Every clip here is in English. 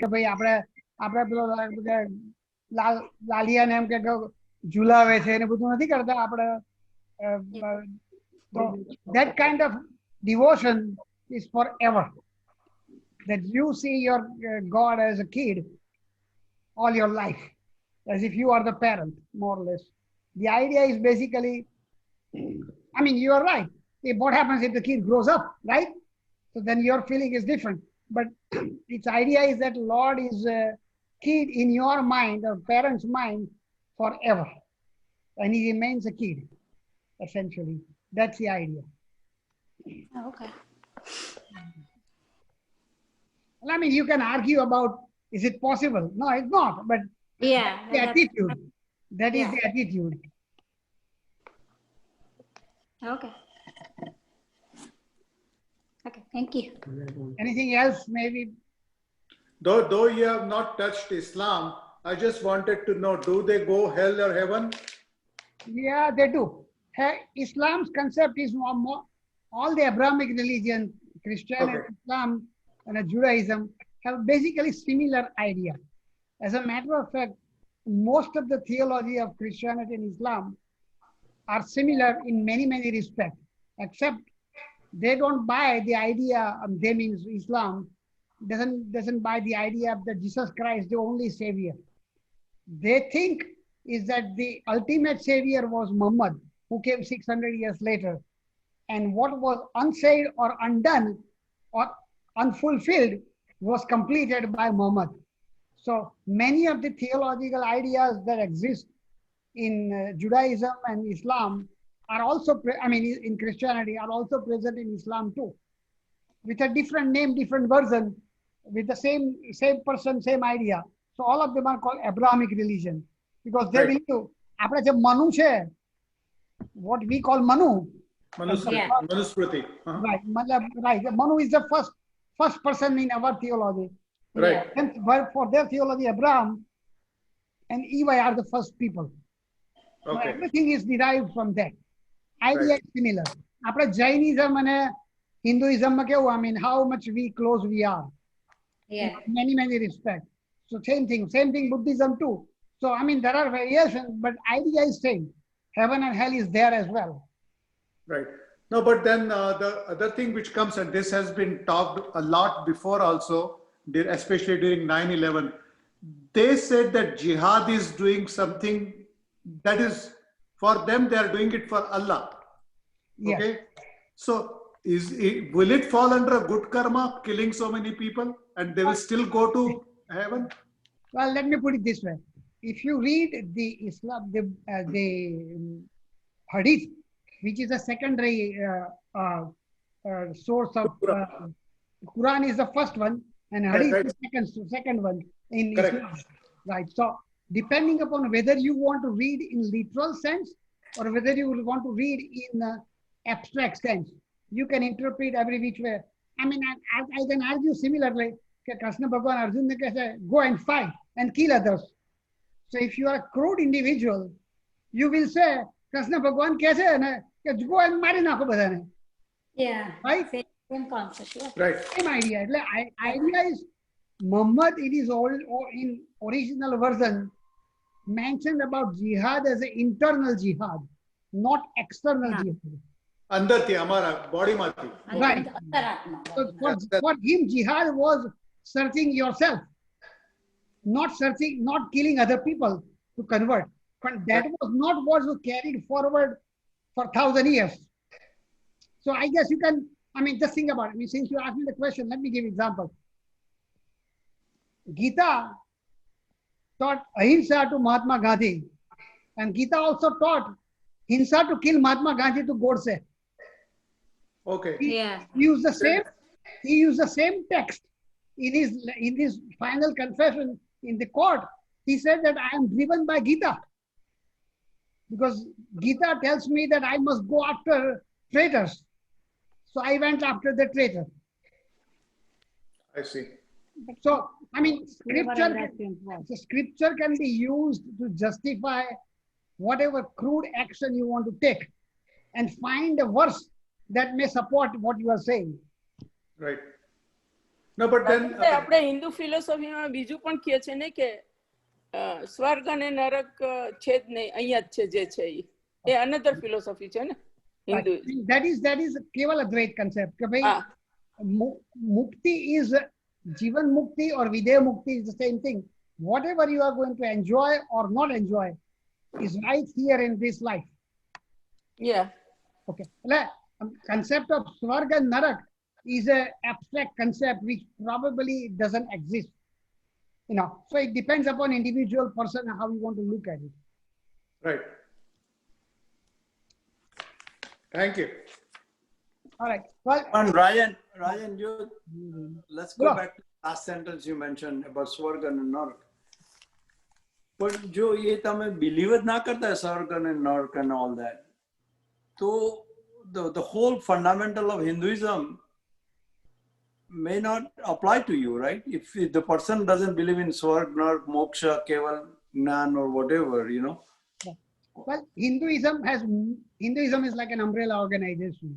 કે ભાઈ આપણે પેલો લાલિયાને એમ કે ઝુલાવે છે ને બધું નથી કરતા આપણે તો that kind of devotion is forever, that you see your God as a kid all your life, as if you are the parent, more or less. The idea is basically, I mean, you are right. If what happens if the kid grows up, right? So then your feeling is different. But its idea is that Lord is a kid in your mind or parent's mind forever. And he remains a kid, essentially. That's the idea. Oh, okay. Well, I mean, you can argue about, is it possible? No, it's not. But Yeah. the attitude. That is Yeah. the attitude. Okay. Okay. Thank you. Anything else, maybe? Though you have not touched Islam, I just wanted to know, do they go hell or heaven? Yeah, they do. Islam's concept is more, all the Abrahamic religion, Christianity, Okay. Islam, and Judaism have basically similar idea. As a matter of fact, most of the theology of Christianity and Islam are similar in many, many respects, except they don't buy the idea, they means Islam, doesn't buy the idea that Jesus Christ the only savior. They think is that the ultimate savior was Muhammad, who came 600 years later. And what was unsaid or undone or unfulfilled was completed by Muhammad. So many of the theological ideas that exist in Judaism and Islam are also, in Christianity, are also present in Islam too, with a different name, different version, with the same person, same idea. So all of them are called Abrahamic religion, because they Right. believe, આપણે જે Manu છે, what we call Manu. Manusmriti. Right, right. Manu is the first person in our theology. Right. And for their theology, Abraham and Eve are the first people. So Okay. everything is derived from that. Idea Right. is similar. After Jainism and Hinduism, I mean, how much close we are. Yeah. In many, many respects. So same thing Buddhism too. So I mean, there are variations, but idea is same. Heaven and hell is there as well. Right. No, but then the other thing which comes, and this has been talked a lot before also, especially during 9/11, they said that jihad is doing something that is, for them, they are doing it for Allah. Yes. Okay. So will it fall under a good karma, killing so many people, and they will still go to heaven? Well, let me put it this way. If you read the Islam, the Hadith, which is a secondary source of Quran is the first one, and Hadith Right. is the second one in Correct. Islam. Right. So depending upon whether you want to read in literal sense or whether you will want to read in abstract sense, you can interpret every which way. I mean, I can argue similarly. Krishna Bhagavan Arjun ne kaise, go and fight and kill others. So if you are a crude individual, you will say, Krishna Bhagavan kaise hai na, go and mari nakho badane. Yeah. Right? Same concept. Yeah. Right. Same idea. Idea is Muhammad, it is all in original version mentioned about jihad as an internal jihad, not external jihad. Andarthi, amara body mati. Right. So for him, jihad was searching yourself, not killing other people to convert. But that was not what was carried forward for 1,000 years. So I guess you can, just think about it. Since you asked me the question, let me give example. Gita taught ahimsa to Mahatma Gandhi, and Gita also taught hinsa to kill Mahatma Gandhi to Godse. Okay. Yeah. He used the same text in his final confession in the court. He said that I am driven by Gita, because Gita tells me that I must go after traitors. So I went after the traitor. I see. So, scripture can be used to justify whatever crude action you want to take, and find a verse that may support what you are saying. Right. No, but then આપણે હિન્દુ ફિલોસોફીમાં બીજું પણ કહે છે ને કે સ્વર્ગ અને નરક છે જ નહીં, અહીંયા જ છે જે છે એ અનધર ફિલોસોફી છે ને હિન્દુ. That is केवल a great concept कि भाई mukti is jivan mukti or videya mukti is the same thing. Whatever you are going to enjoy or not enjoy is right here in this life. Yeah. Okay. Concept of Swarga and Narak is an abstract concept which probably doesn't exist. You know, so it depends upon individual person how you want to look at it. right. Thank you. All right. Well, And Ryan, you let's go Yeah. back to the last sentence you mentioned about Swarga and Nark. But જો એ તમે believe જ ના કરતા સ્વર્ગ અને નર્ક and all that, so the whole fundamental of Hinduism may not apply to you, right? If the person doesn't believe in Swarg, Nark, Moksha, Keval, Gnan or whatever, you know. well, Hinduism is like an umbrella organization.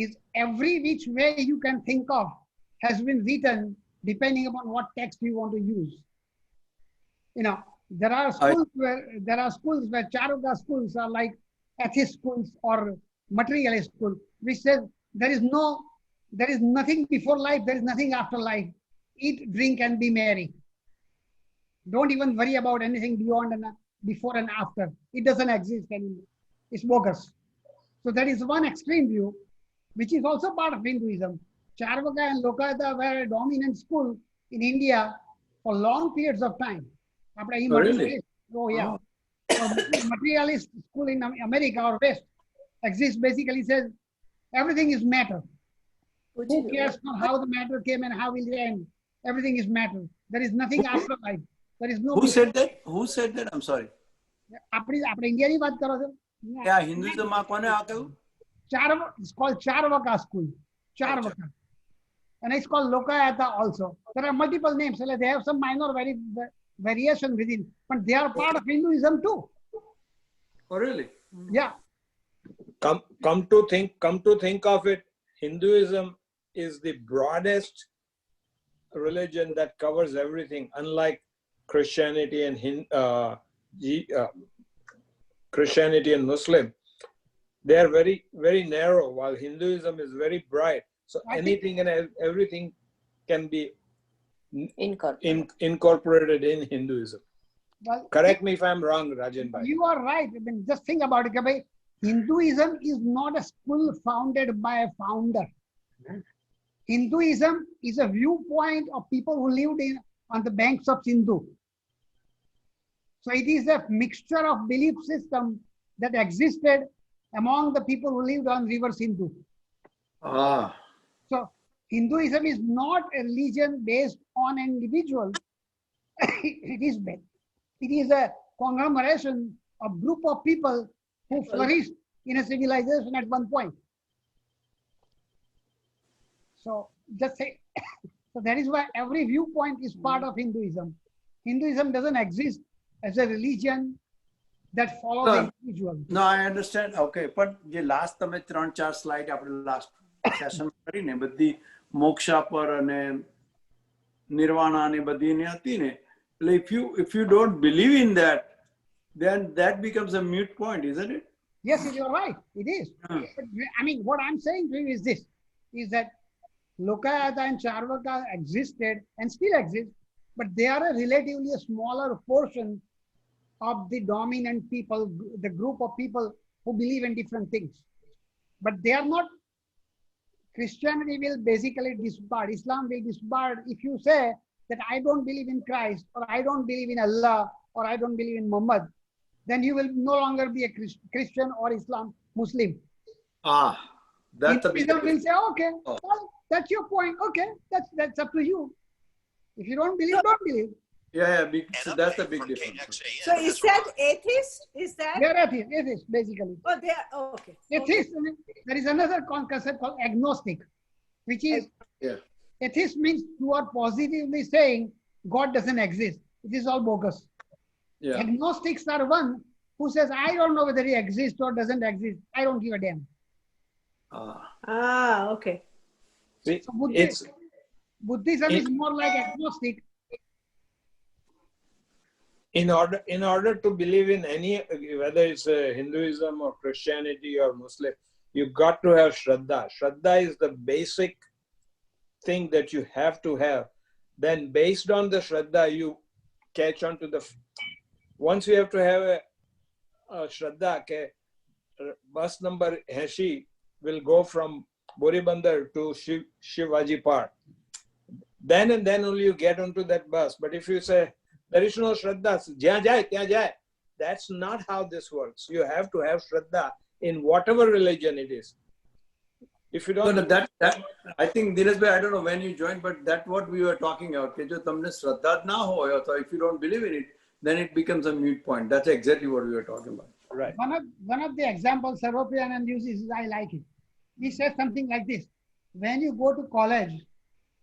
Is every which way you can think of has been written depending upon what text you want to use. You know, there are schools where Charuga schools are like atheist schools or materialist schools, which says there is nothing before life, there is nothing after life. Eat, drink, and be merry. Don't even worry about anything beyond and before and after. It doesn't exist anymore. It's bogus. So that is one extreme view, which is also part of Hinduism. Charvaka and Lokayata were a dominant school in India for long periods of time. After really? Oh yeah. So materialist school in America or West exists, basically says everything is matter. Who cares for how the matter came and how will it end? Everything is matter. There is nothing after life. There is no. Who said that? Who said that? I'm sorry. આપણે ઇન્ડિયાની વાત કરો છો? Yeah, Hinduism માં કોને આ કહ્યું? It's called Charvaka school. Charvaka. And it's called Lokayata also. There are multiple names. So they have some minor variation within, but they are part of Hinduism too. Oh, really? Yeah. Come to think of it, Hinduism is the broadest religion that covers everything, unlike Christianity and Christianity and Muslim. They are very, very narrow, while Hinduism is very bright. So anything and everything can be incorporated in Hinduism. Well, Correct me if I'm wrong, Rajan Bhai. you are right. I mean, just think about it. Bhai. Hinduism is not a school founded by a founder. Hinduism is a viewpoint of people who lived on the banks of Sindhu. So it is a mixture of belief system that existed among the people who lived on river Sindhu. Ah. So Hinduism is not a religion based on an individual. It is a conglomeration of group of people who flourished in a civilization at one point. So just say, so that is why every viewpoint is part of Hinduism. Hinduism doesn't exist as a religion that follows the individual. No, I understand. Okay, but the last તમે 3-4 slide આપણે last session કરીને બધી મોક્ષા પર અને નિર્વાણા ને બધી ને હતી ને, એટલે if you don't believe in that, then that becomes a mute point, isn't it? Yes, you're right. It is. But, I mean, what I'm saying to you is this: is that Lokayata and Charvaka existed and still exist, but they are a relatively smaller portion of the dominant people, the group of people who believe in different things. But they are not. Christianity will basically disbard. Islam will disbard if you say that I don't believe in Christ, or I don't believe in Allah, or I don't believe in Muhammad. Then you will no longer be a Christian or Muslim. Ah, that's a big Hinduism will say, okay, Oh. well, that's your point. Okay, that's up to you. If you don't believe, don't believe. Yeah, so that's a big difference. So is that atheist? Is that? They're atheists, basically. Oh, they are. Oh, okay. Atheist, there is another concept called agnostic, which is, Yeah. atheist means you are positively saying God doesn't exist. It is all bogus. Yeah. Agnostics are one who says, I don't know whether he exists or doesn't exist. I don't give a damn. Ah. Ah, okay. See, So it's Buddhism is more like agnostic. in order to believe in any, whether it's Hinduism or Christianity or Muslim, you got to have Shraddha. Shraddha is the basic thing that you have to have. Then based on the Shraddha, you catch on to the, once you have to have a Shraddha, ke, bus number 80 will go from Boribandar to Shivaji Park. Then and then only you get onto that bus. But if you say, there is no Shraddha, jahan jaye, tyahan jaye. That's not how this works. You have to have Shraddha in whatever religion it is. If you don't, No, that I think Dinesh bhai, I don't know when you joined, but that's what we were talking about. कि जो तुमने श्रद्धा ना हो, so if you don't believe in it, then it becomes a moot point. That's exactly what we were talking about. right. One of the examples Sarvapriyanand uses, I like it. He says something like this: when you go to college,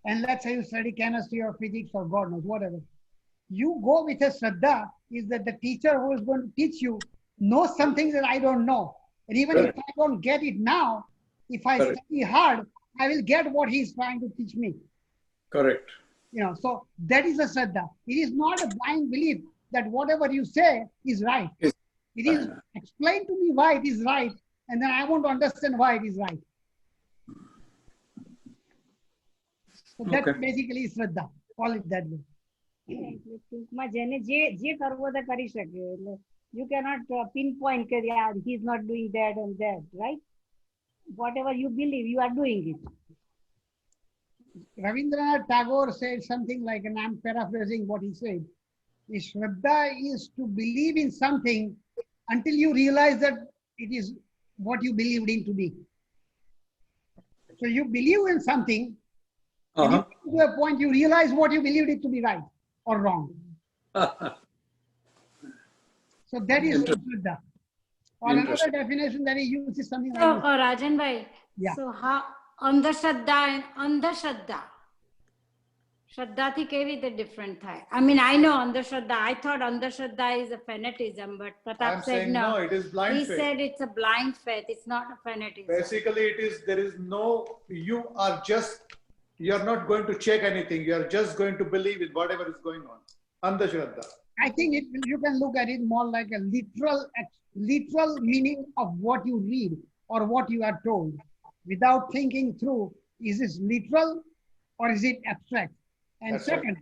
and let's say you study chemistry or physics or God knows whatever, you go with a Shraddha, is that the teacher who is going to teach you knows something that I don't know. And even if I don't get it now, if I study hard, I will get what he's trying to teach me. Correct. You know, so that is a Shraddha. It is not a blind belief that whatever you say is right. Yes. It is explain to me why it is right, and then I want to understand why it is right. So that basically is Shraddha. Call it that way. ટૂંકમાં જેને જે કરવો તે કરી શકે એટલે you cannot pinpoint કે yeah, he's not doing that and that, right? Whatever you believe, you are doing it. Rabindranath Tagore said something like, and I'm paraphrasing what he said, is Shraddha is to believe in something until you realize that it is what you believed in to be. So you believe in something, and you come to a point you realize what you believed it to be right or wrong. So that is Shraddha. Or another definition that he uses is something like So, this. Rajan bhai, Yeah. so how Andhashraddha and Andhashraddha, Shraddha thi kevi રીતે different થાય? I mean, I know Andhashraddha. I thought Andhashraddha is a fanaticism, but Pratap I'm said saying no. no, it is blind He faith. said it's a blind faith. It's not a fanaticism. Basically, it is, there is no, you're not going to check anything. You're just going to believe in whatever is going on. Andhashraddha. I think you can look at it more like a literal meaning of what you read or what you are told, without thinking through, is this literal or is it abstract? And That's second,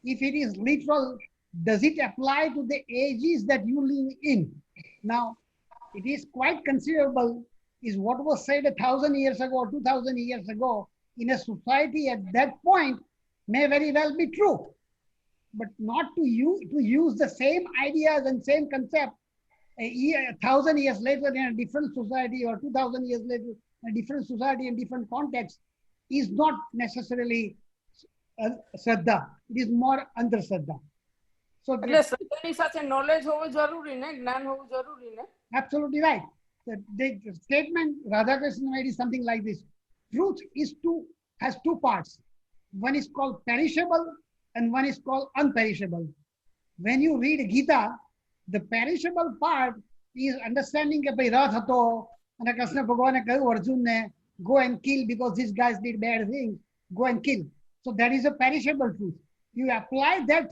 if it is literal, does it apply to the ages that you live in? Now, it is quite considerable, is what was said 1,000 years ago, 2,000 years ago, in a society at that point may very well be true. But not to use the same ideas and same concept 1,000 years later in a different society or 2,000 years later in a different society and different context is not necessarily Shraddha. It is more Andhashraddha. So એટલે શ્રદ્ધાની સાથે knowledge હોવું જરૂરી ને, જ્ઞાન હોવું જરૂરી ને. absolutely right. The statement Radhakrishnan made is something like this: truth has two parts. One is called perishable and one is called unperishable. When you read Gita, the perishable part is understanding that by Rath hato and Krishna Bhagwan kayu Arjun ne go and kill because these guys did bad things, go and kill. So that is a perishable truth. You apply that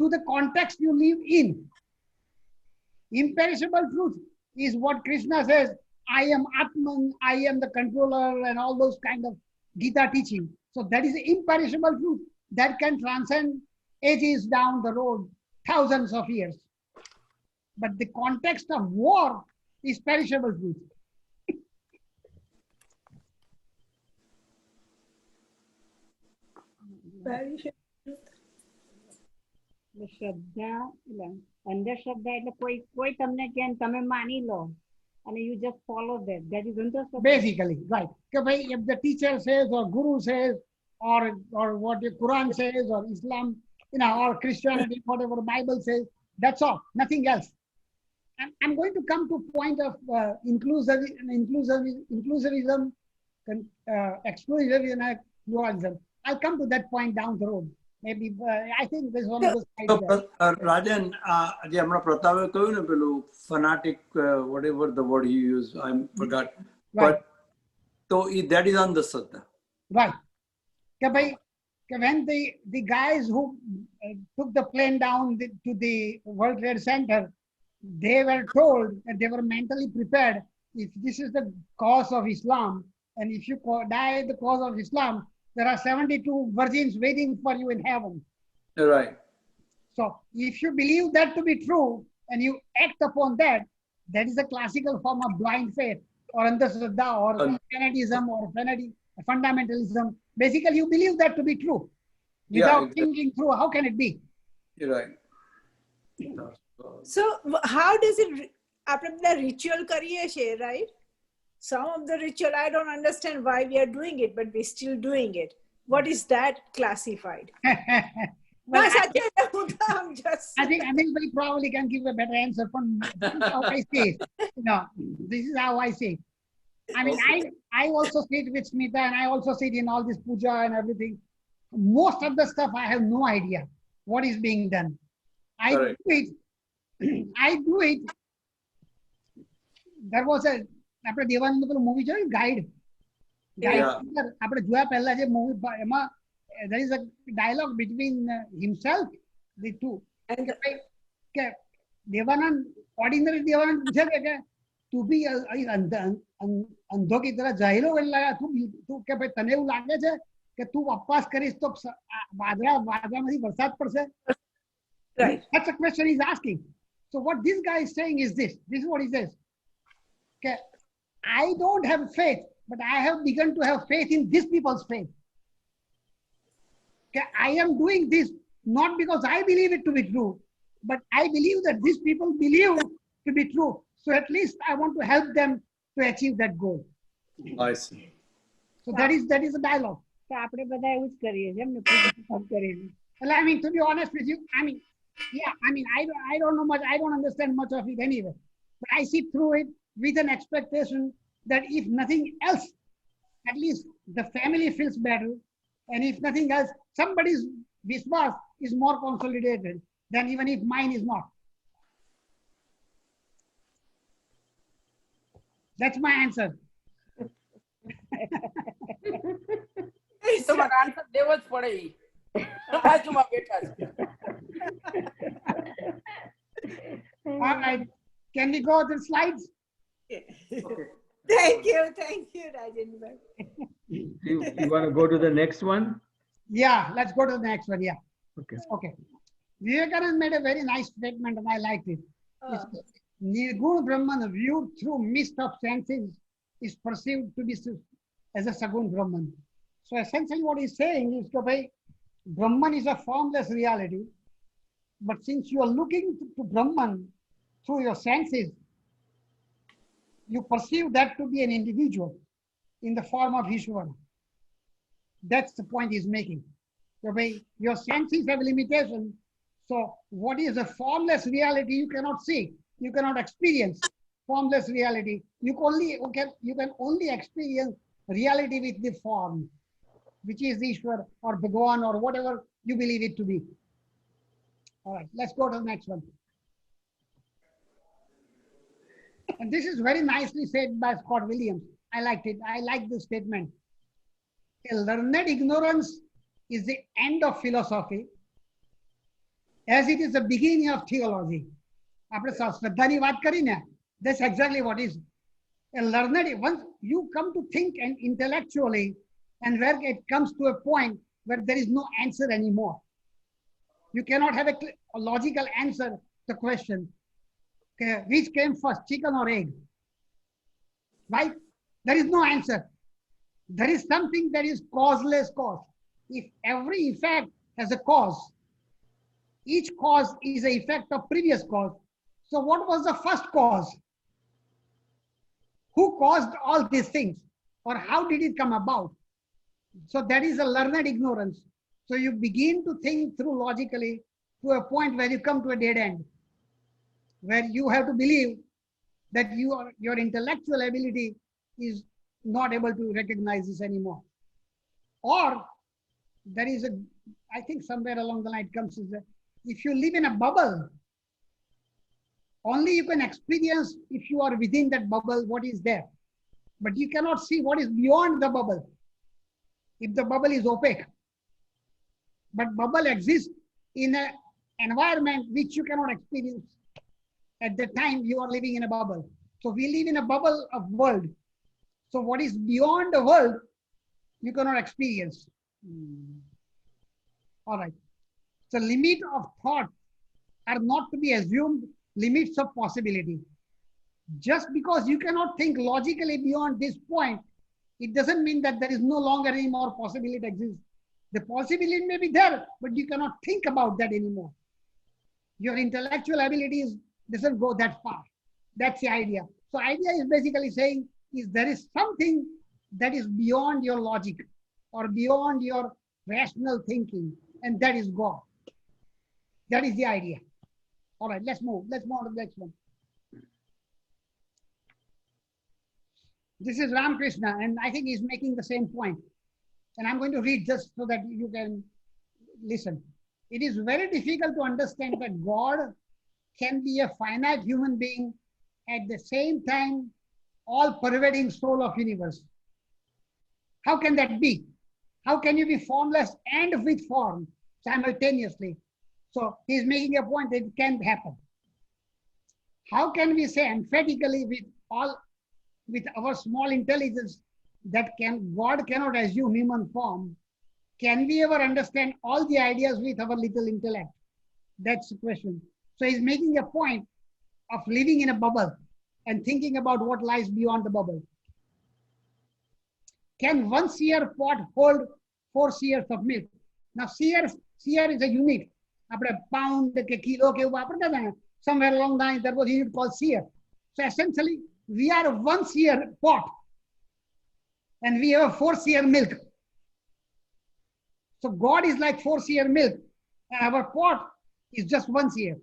to the context you live in. Imperishable truth is what Krishna says, I am Atman, I am the controller, and all those kind of Gita teaching. So that is imperishable truth that can transcend ages down the road, thousands of years. But the context of war is perishable truth. શ્રદ્ધા એટલે અંધશ્રદ્ધા એટલે કોઈ તમને કે તમે માની લો and you just follow that. That is Andhashraddha. Basically, right. If the teacher says or guru says or what the Quran says or Islam, or Christianity, whatever Bible says, that's all, nothing else. I'm going to come to point of inclusivism, exclusivism, and pluralism. I'll come to that point down the road. Maybe I think there's one of those ideas. Rajan, જે હમણાં પ્રતાપે કહ્યું ને પેલું fanatic, whatever the word he used, I forgot. Right. But so that is Andhashraddha. Right. When the guys who took the plane down to the World Trade Center, they were told that they were mentally prepared. If this is the cause of Islam, and if you die the cause of Islam, there are 72 virgins waiting for you in heaven. Right. So if you believe that to be true and you act upon that, that is a classical form of blind faith or andhashraddha or fanatism or fundamentalism. Basically, you believe that to be true without exactly. thinking through. How can it be? You're right. So how does it? આપણે બધા ritual કરીએ છીએ, right? Some of the ritual, I don't understand why we are doing it, but we're still doing it. What is that classified? Well, I'm just. I think we probably can give a better answer from how I see it. This is how I see it. I mean, I also sit with Smita and I also sit in all this puja and everything. Most of the stuff I have no idea what is being done. I Correct. do it. I do it. There was a આપણે દેવાનંદ પેલું movie જોયું guide આપણે જોયા પહેલા જે movie એમાં there is a dialogue between himself the two કે Devanand ordinary Devanand પૂછે કે તું બી અંધો की तरह જાહેલો લાગે તું કે ભાઈ તને એવું લાગે છે કે તું ઉપવાસ કરીશ તો વાદળામાંથી વરસાદ પડશે. Right. That's a question he's asking. So what this guy is saying is this is what he says. Okay, I don't have faith, but I have begun to have faith in these people's faith. Okay, I am doing this not because I believe it to be true, but I believe that these people believe to be true. So at least I want to help them to achieve that goal. I see. So that is a dialogue. તો આપણે બધા એવું જ કરીએ છીએ એમને પૂછ કરીને. Well, I mean, to be honest with you, I mean, yeah, I mean, I don't know much, I don't understand much of it anyway. But I sit through it with an expectation that if nothing else, at least the family feels better. And if nothing else, somebody's viswas is more consolidated than even if mine is not. That's my answer. તમારા answer દેવો જ પડે ઈ. બાજુમાં બેઠા છે. All right, can we go to the slides? Okay. Thank you, Rajendra. You want to go to the next one? Yeah, let's go to the next one. Yeah. Okay. Okay. Vivekananda made a very nice statement and I liked it. Nirguna Brahman viewed through mist of senses is perceived to be as a Sagun Brahman. So essentially what he's saying is that Brahman is a formless reality, but since you are looking to Brahman through your senses, you perceive that to be an individual in the form of Ishvara. That's the point he's making. So your senses have limitation. So what is a formless reality you cannot see, you cannot experience formless reality. You can only experience reality with the form, which is Ishwar or Bhagwan or whatever you believe it to be. All right, let's go to the next one. And this is very nicely said by Scott Williams. I liked it. I like this statement. A learned ignorance is the end of philosophy, as it is the beginning of theology. આપણે શ્રદ્ધાની વાત કરી ને, that's exactly what is. A learned, once you come to think and intellectually, and where it comes to a point where there is no answer anymore. You cannot have a logical answer to the question, okay, which came first, chicken or egg? Right? There is no answer. There is something that is causeless cause. If every effect has a cause, each cause is an effect of previous cause. So what was the first cause? Who caused all these things? Or how did it come about? So that is a learned ignorance. So you begin to think through logically to a point where you come to a dead end, where you have to believe that your intellectual ability is not able to recognize this anymore. Or there is I think somewhere along the line comes is that if you live in a bubble, only you can experience if you are within that bubble what is there. But you cannot see what is beyond the bubble. if the bubble is opaque. But bubble exists in an environment which you cannot experience at the time you are living in a bubble. So we live in a bubble of world. So what is beyond the world, you cannot experience. All right. So limit of thought are not to be assumed limits of possibility. Just because you cannot think logically beyond this point, it doesn't mean that there is no longer any more possibility exists. The possibility may be there, but you cannot think about that anymore. Your intellectual abilities doesn't go that far. That's the idea. So idea is basically saying is there is something that is beyond your logic or beyond your rational thinking, and that is God. That is the idea. All right, let's move. Let's move on to the next one. This is Ramakrishna, and I think he's making the same point. And I'm going to read just so that you can listen. It is very difficult to understand that God can be a finite human being at the same time all-pervading soul of universe. How can that be? How can you be formless and with form simultaneously? So he's making a point that it can't happen. How can we say emphatically with our small intelligence that God cannot assume human form? Can we ever understand all the ideas with our little intellect? That's the question. So he's making a point of living in a bubble and thinking about what lies beyond the bubble. Can 1 seer pot hold 4 seers of milk? Now seer is a unit. Pound, kilo, somewhere along the line there was a unit called seer. So essentially we are 1 seer pot and we have a 4 seer milk. So God is like 4 seer milk and our pot is just 1 seer.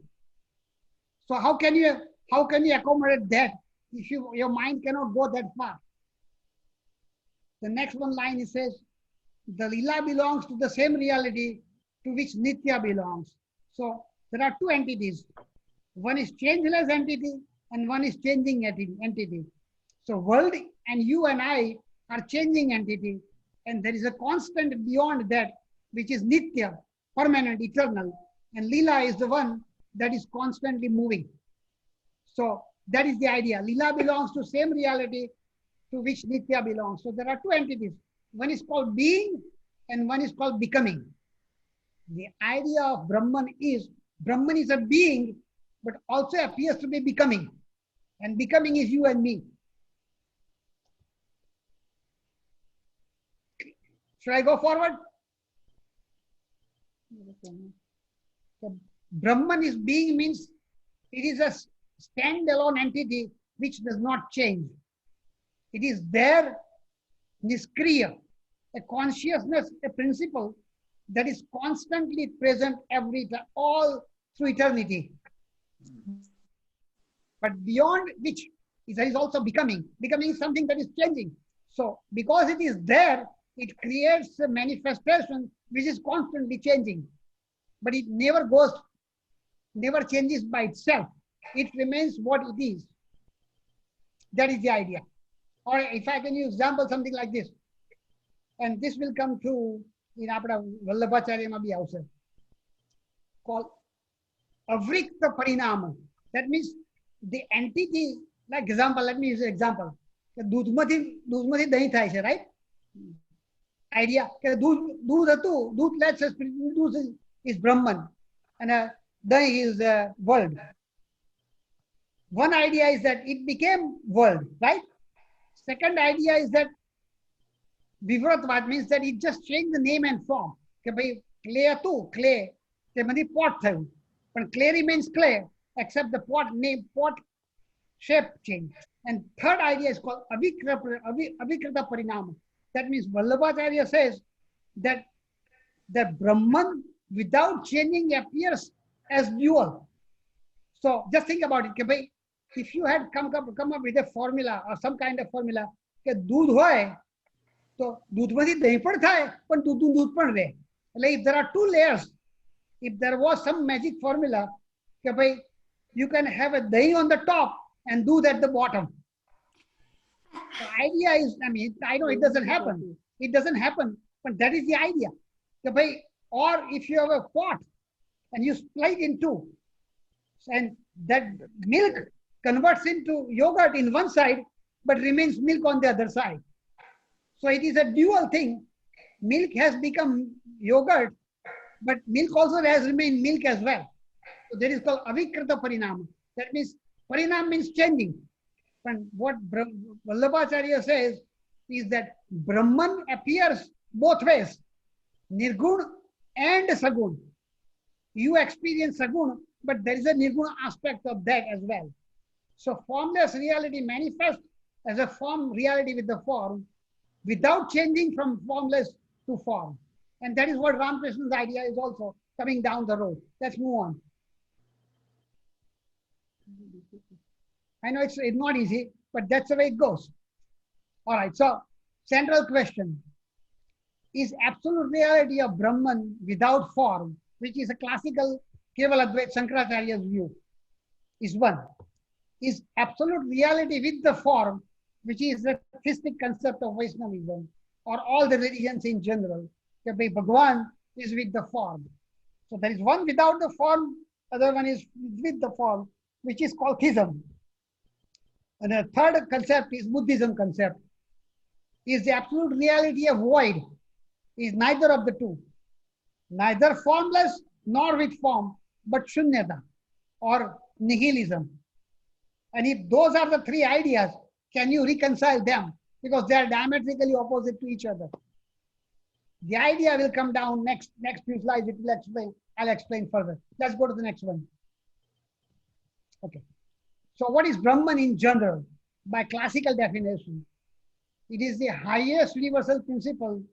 So how can you accommodate that if your mind cannot go that far? The next one line it says, the Lila belongs to the same reality to which Nitya belongs. So there are 2 entities. One is changeless entity and one is changing entity. So world and you and I are changing entity, and there is a constant beyond that which is Nitya, permanent, eternal, and Lila is the one that is constantly moving. So that is the idea. Lila belongs to same reality to which Nitya belongs. So there are 2 entities. One is called being and one is called becoming. The idea of Brahman is a being, but also appears to be becoming. And becoming is you and me. Should I go forward? So Brahman is being means it is a standalone entity which does not change. It is there, niskriya, a consciousness, a principle that is constantly present every time, all through eternity. But beyond which there is also becoming. Becoming is something that is changing. So because it is there, it creates a manifestation which is constantly changing. But it never changes by itself. It remains what it is. That is the idea. Or if I can use example, something like this. And this will come to in Apna Vallabhacharya Mabhi also. Called Avrikta Parinama. That means the entity, like example, let me use an example. Dudhmathi dahi thai se, right? Idea. Dudh let's say Dudh is Brahman and dahi is world. One idea is that it became world, right? Second idea is that Vivratvad means that it just changed the name and form. Clay clay, pot thayu. But clay remains clay, except the pot name, pot shape change. And third idea is called Avikrita Parinama. That means Vallabhacharya says that the Brahman without changing appears as dual. So just think about it. If you had come up with a formula or some kind of formula, that दूध होए, तो दूध में दही पण थाय, पण दूध पण रहे. Like if there are 2 layers, if there was some magic formula, you can have a dahi on the top and दूध at the bottom. The idea is, I know it doesn't happen. It doesn't happen. But that is the idea. Or if you have a pot and you split in two, and that milk converts into yogurt in one side, but remains milk on the other side. So it is a dual thing. Milk has become yogurt, but milk also has remained milk as well. So that is called avikrita parinama. That means parinam means changing. And what Vallabhacharya says is that Brahman appears both ways, Nirgun and Sagun. You experience Sagun, but there is a Nirguna aspect of that as well. So formless reality manifests as a form reality with the form without changing from formless to form. And that is what Ramakrishna's idea is also coming down the road. Let's move on. I know it's not easy, but that's the way it goes. All right, so central question. Is absolute reality of Brahman without form, which is a classical Keval Advait Shankaracharya's view, is one. Is absolute reality with the form, which is the theistic concept of Vaishnavism, or all the religions in general. Bhagwan is with the form. So there is one without the form, other one is with the form, which is called theism. And the third concept is Buddhism concept. Is the absolute reality a void? Is neither of the two. Neither formless nor with form, but shunyata or nihilism. And if those are the three ideas, can you reconcile them? Because they are diametrically opposite to each other. The idea will come down next few slides. It will explain. I'll explain further. Let's go to the next one. Okay. So what is Brahman in general? By classical definition, it is the highest universal principle,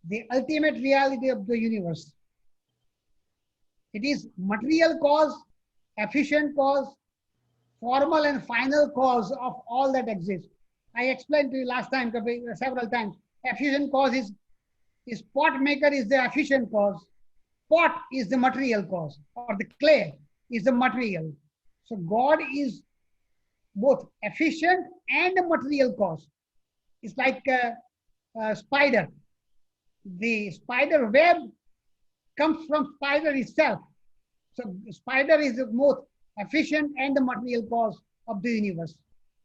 the ultimate reality of the universe. It is material cause, efficient cause, formal and final cause of all that exists. I explained to you last time several times. Efficient cause is pot maker is the efficient cause. Pot is the material cause, or the clay is the material. So God is both efficient and a material cause. It's like a spider. The spider web comes from spider itself. So spider is both efficient and the material cause of the universe.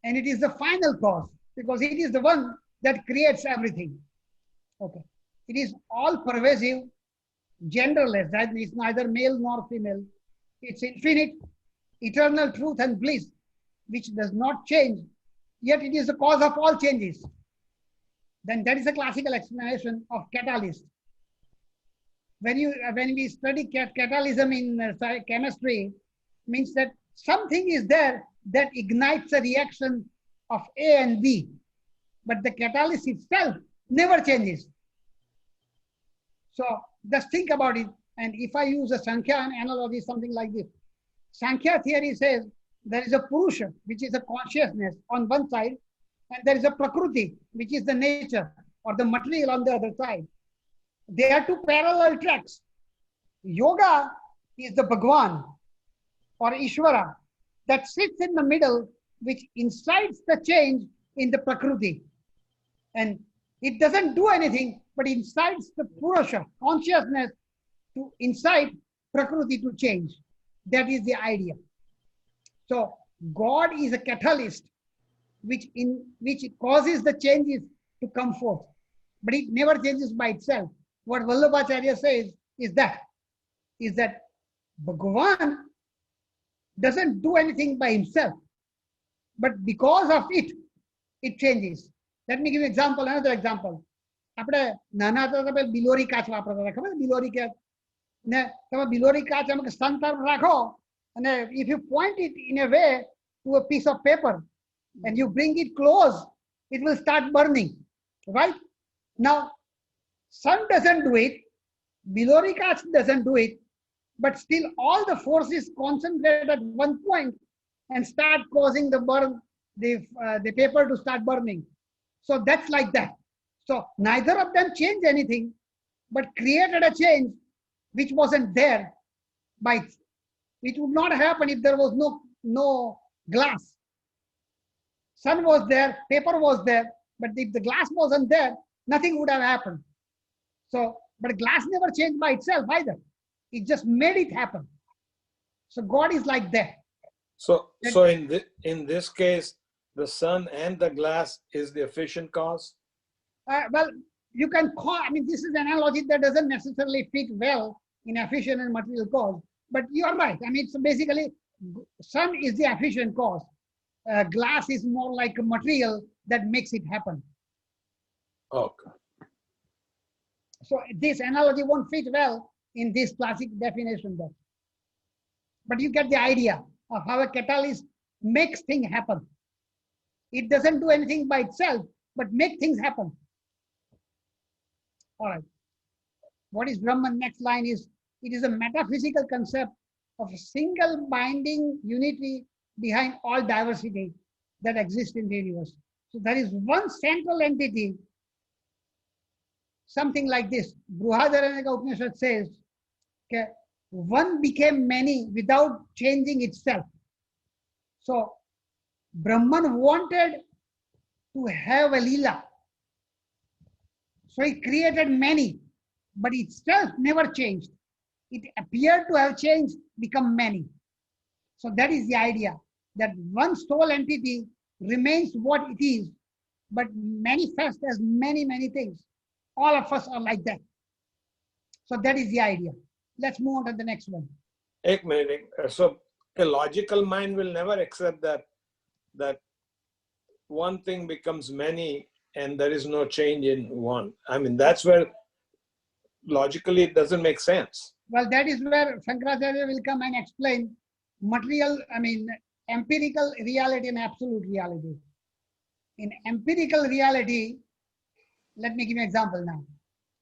And it is the final cause because it is the one that creates everything. Okay. It is all pervasive, genderless, that is neither male nor female. It's infinite, eternal truth and bliss, which does not change, yet it is the cause of all changes. Then that is a classical explanation of catalyst. When we study catalysm in chemistry, means that something is there that ignites a reaction of A and B, but the catalyst itself never changes. So just think about it. And if I use a Sankhya analogy, something like this, Sankhya theory says there is a Purusha, which is a consciousness on one side, and there is a Prakriti, which is the nature or the material on the other side. They are two parallel tracks. Yoga is the Bhagwan or Ishvara that sits in the middle, which incites the change in the Prakriti. And it doesn't do anything, but incites the Purusha, consciousness, to incite Prakriti to change. That is the idea. So God is a catalyst which causes the changes to come forth, but it never changes by itself. What Vallabhacharya says is that Bhagavan doesn't do anything by himself, but because of it, it changes. Let me give you another example. આપણે નાના હતા તો બિલોરી કાચ વાપરતા હતા, ખબર બિલોરી કાચ ને તમે બિલોરી કાચ અમે સ્તન તરફ રાખો અને if you point it in a way to a piece of paper and you bring it close, it will start burning, right? Now sun doesn't do it, Bilori kaach doesn't do it, but still all the forces concentrate at one point and start causing the paper to start burning. So that's like that. So neither of them changed anything, but created a change which wasn't there by it. It would not happen if there was no glass. Sun was there, paper was there, but if the glass wasn't there, nothing would have happened. So, but glass never changed by itself either. It just made it happen. So God is like that. So in this case, the sun and the glass is the efficient cause? Well, you can call, I mean, this is an analogy that doesn't necessarily fit well in efficient and material cause, but you are right. I mean, it's basically, sun is the efficient cause. Glass is more like a material that makes it happen. Okay. So this analogy won't fit well in this classic definition though. But you get the idea of how a catalyst makes things happen. It doesn't do anything by itself, but make things happen. All right. What is Brahman? Next line is, it is a metaphysical concept of a single binding unity behind all diversity that exists in the universe. So there is one central entity, something like this. Brihadaranyaka Upanishad says, okay, one became many without changing itself. So Brahman wanted to have a Leela. So he created many, but itself never changed. It appeared to have changed, become many. So that is the idea, that one sole entity remains what it is, but manifests as many, many things. All of us are like that. So that is the idea. Let's move on to the next one. Ek minute. So a logical mind will never accept that one thing becomes many and there is no change in one. I mean, that's where logically it doesn't make sense. Well, that is where Shankaracharya will come and explain empirical reality and absolute reality. In empirical reality, let me give you an example now.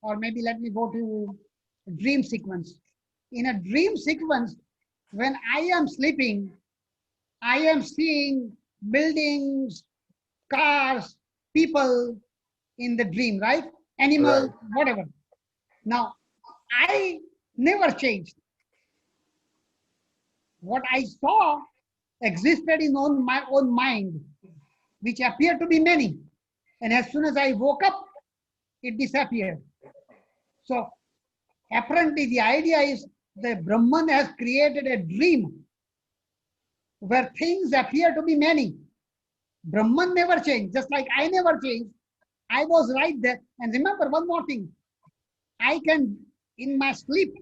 Or maybe let me go to dream sequence. In a dream sequence, when I am sleeping, I am seeing buildings, cars, people in the dream, right? Animals, Right. whatever. Now, I never changed. What I saw existed in my own mind, which appeared to be many. And as soon as I woke up, it disappeared. So apparently the idea is that Brahman has created a dream where things appear to be many. Brahman never changed, just like I never changed. I was right there. And remember one more thing. I can, in my sleep,